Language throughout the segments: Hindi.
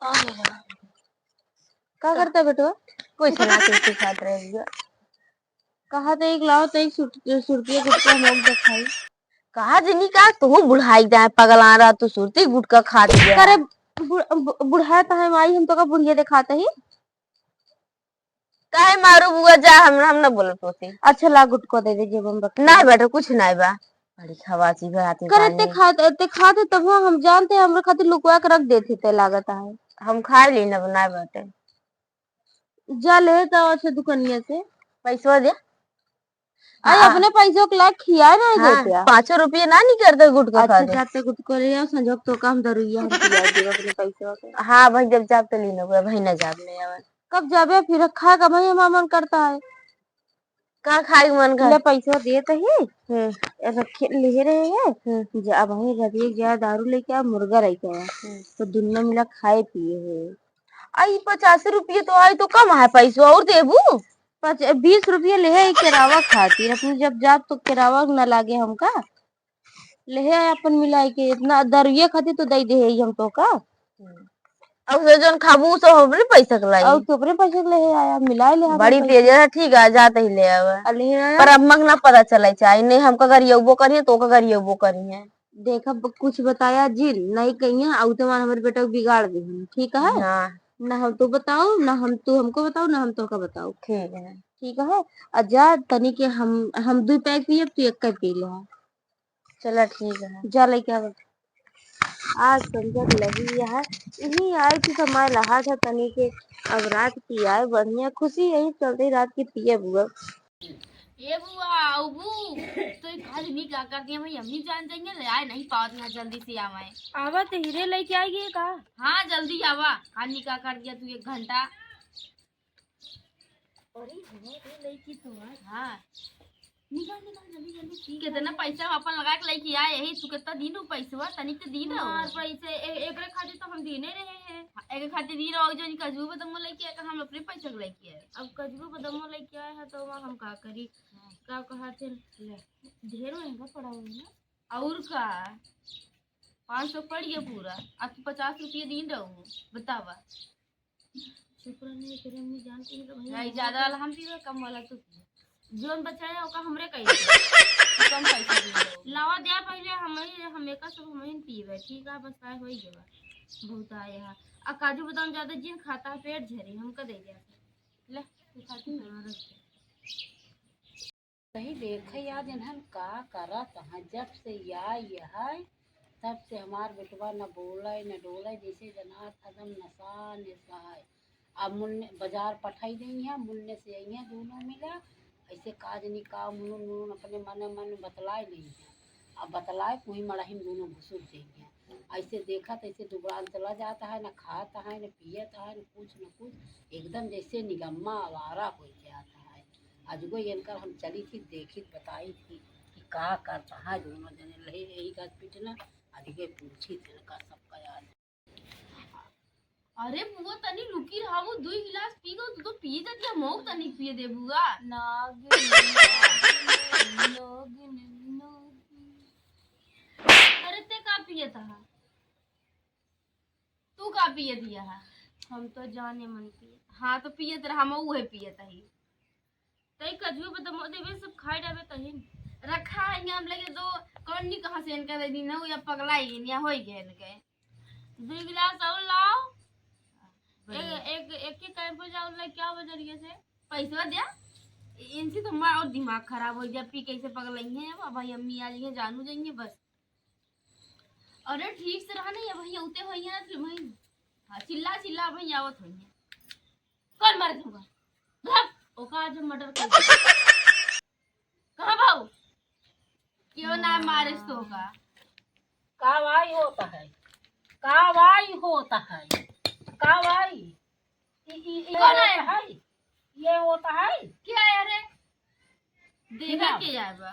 क्या करता बेटवा? कुछ ना कुछ खाते रह। कहा तो एक लाओ तो एक सुरती गुटका मोक दिखाई। कहा जनी का तू बुढ़ाई जाए पगला रहा तू सुरती गुटका खा दिया। करे बुढ़ाया तो है माई, हम तो का बुढ़िया दिखाते ही। काहे मारू बुआ जा, हम ना बोलत होती। अच्छा ला गुटको दे दे जेब में रख। नहीं बेटा कुछ नहीं बा, बड़ी खवाची भाती करे ते खाते तब हम जानते हैं, हमरे खातिर लुकवा के रख देते ते लागत है। हम खा ली ना बनाए बाटे। जा ले तो अच्छे दुकानिया से पैसा दे। आई अपने पैसों के लाख खिया नहीं देते। 5 रुपये ना नहीं करते गुटका खा दे। जाते गुटको ले आओ संजोग तो काम दरुइया हम खिया दे अपने पैसों के। हाँ भाई जब जाब तो ली ना भाई ना जाब ले आवे। कब जाबे फिर खा का भाई हमारा मन करता है। का खाए मन कर ले पैसा देते ही रखे ले रहे हैं। जा भाई रवि गया दारू लेके आ, मुर्गा लेके आया तो दुनिया मिला खाए पिए है। आई 50 रुपये तो आई तो कम है पैसा और देबू। 20 रुपये ले किरावा खातिर अपने जब जाब तो किरावा न लागे हमका ले अपन मिलाई के इतना दरुए खातिर तो दे दे हम तो का। अब जन खाबू तो हमरे पैसा के लाई और तो अपने पैसे ले आया मिला ले बड़ी तेज है। ठीक है जाते ही ले आवे ले आया। पर अब मग ना पता चले चाहे नहीं हमका गरियबो करिए तो का गरियबो करिए। देखा कुछ बताया जी नहीं कहीं और तो हमारे बेटा को बिगाड़ दे। ठीक है ना हम तो बताओ ना हम तू हमको बताओ ना हम तो का बताओ। ठीक है अजा तनी के हम 2 पैक पिए तू 1 का पी ले। चला ठीक है जा लेके आ। आज संजय लगी है यही आई थी तो मैं लहा था तनी के अब रात की आए बढ़िया खुशी यही चलती रात की पिए बुआ। ये बुआ अबू तो आज नहीं क्या कर दिया भाई, अम्मी जान जाएंगे ले आए नहीं पावत ना जल्दी से आवे। आवा तो हीरे लेके आएगी का? हाँ जल्दी आवा, खानी का कर दिया तू 1 घंटा। अरे हीरे लेके तो हाँ निकाल निकाल जल्दी जल्दी। कितना पैसा अपन लगा के लेके आए यही तू कितना दिन पैसा तनिक तो दिन और पैसे एक खातिर तो हम देने रहे हैं। एक खातिर दिन और जो कजू बदमो लेके आए हम अपने पैसा लेके आए। अब कजू बदमो लेके आए हैं तो हम का करी का कहा थे ढेर महंगा पड़ा हुआ है ना। और का 500 पड़ गया पूरा, अब 50 रुपये दिन रहूँ बतावा। शुक्र नहीं करे अम्मी जानती है तो नहीं ज्यादा वाला हम पीवे कम वाला तू जोन बचाया ओका हमरे कही कम पैसा दी लावा दिया पहले हमें का सब हमें पीवे। ठीक है बस काय होई गेवा बहुत आया आ काजू बादाम ज्यादा जिन खाता है पेट झरे हमका दे दिया ले तू खाती ना सही देख याद हम का करत हैं जब से आई है तब से हमार बेटवा न बोले न डोले जैसे जनात एकदम नशा नशा है। अब मुन्ने बाजार पठाई देंगे है मुन्ने से आई है दोनों मिला ऐसे काज नहीं का मुन मुन अपने मन बतलाए नहीं है। अब बतलाए कोई मड़ाही में दोनों घुसुर देंगे ऐसे देखा तैसे दुबरान चला जाता है न खाता है न पियता है न कुछ एकदम जैसे निगम्मा आवारा हो जाता है। आज को इनकर हम चली थी देखी बताई थी कि का करता है दोनों जने रहे यही का पिटना अधिके पूछी थी का सबका याद। अरे बुआ तनी रुकी रहा वो 2 गिलास पी गो तू तो पी जा मऊ तनी पिए दे बुआ अरे ते का पिए था तू का पिए दिया है? हम तो जाने मन पिए। हाँ तो पिए तेरा हम उहे पिए तही तई कजू बदाम देवे सब खाए डाबे तही रखा है हम लगे तो कौन नहीं कहां से इनका दे ना या पगलाई या होई गए इनके 2 गिलास और लाओ एक टाइम पर जाओ ले क्या बजरिए से पैसा दिया इनसे तो हमारा और दिमाग खराब हो गया पी कैसे पगलाई है अब भाई अम्मी आ जाएंगे जानू जाएंगे बस। अरे ठीक से रहा नहीं है भैया उते हुई है ना भाई। हाँ चिल्ला चिल्ला भैया आवत हुई है कौन मार दूंगा ओका आज मर्डर कर कहाँ भाऊ क्यों ना मारे तो का कावाई होता है कावाई होता है कावाई कौन है ये होता है क्या है रे देखा के जाएगा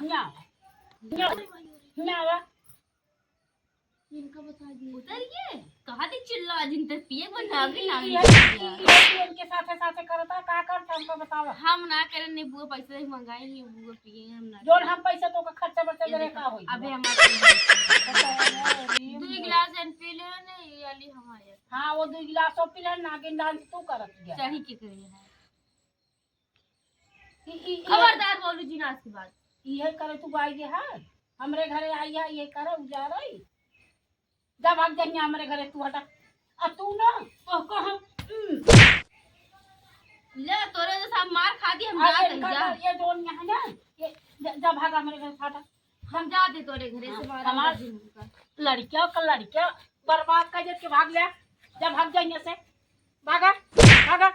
इनका बता दिए उतर ये कहाँ थी चिल्ला जिन तक पिए बना भी ना उनके साथे साथे करता का करता हमको बताओ। हम ना करें नहीं बुआ पैसे ही मंगाएंगे बुआ पिए हम ना जोन हम पैसा तो का खर्चा बर्चा करे का होई अबे हमारे दो गिलास एन पी ले ने ये वाली हमारे हाँ वो 2 गिलास और पिला नागिन डांस तू करत गया चाही के करिए है ई खबरदार बोलू जी नाच के बाद ये करे तू आई गया है हमरे घरे आई है ये करे उजारई जब भाग जाइए हमरे घरे तू हटा आ तू ना तो को हम ले तोरे तो सब मार खा दी हम आ, जा जा ये जोन यहाँ ना ये जब भाग हमरे घर से हटा हम जाते तोरे घरे से बाहर हमार लड़कियों का लड़कियां बर्बाद कर के भाग ले जब भाग जाइए से भागा भागा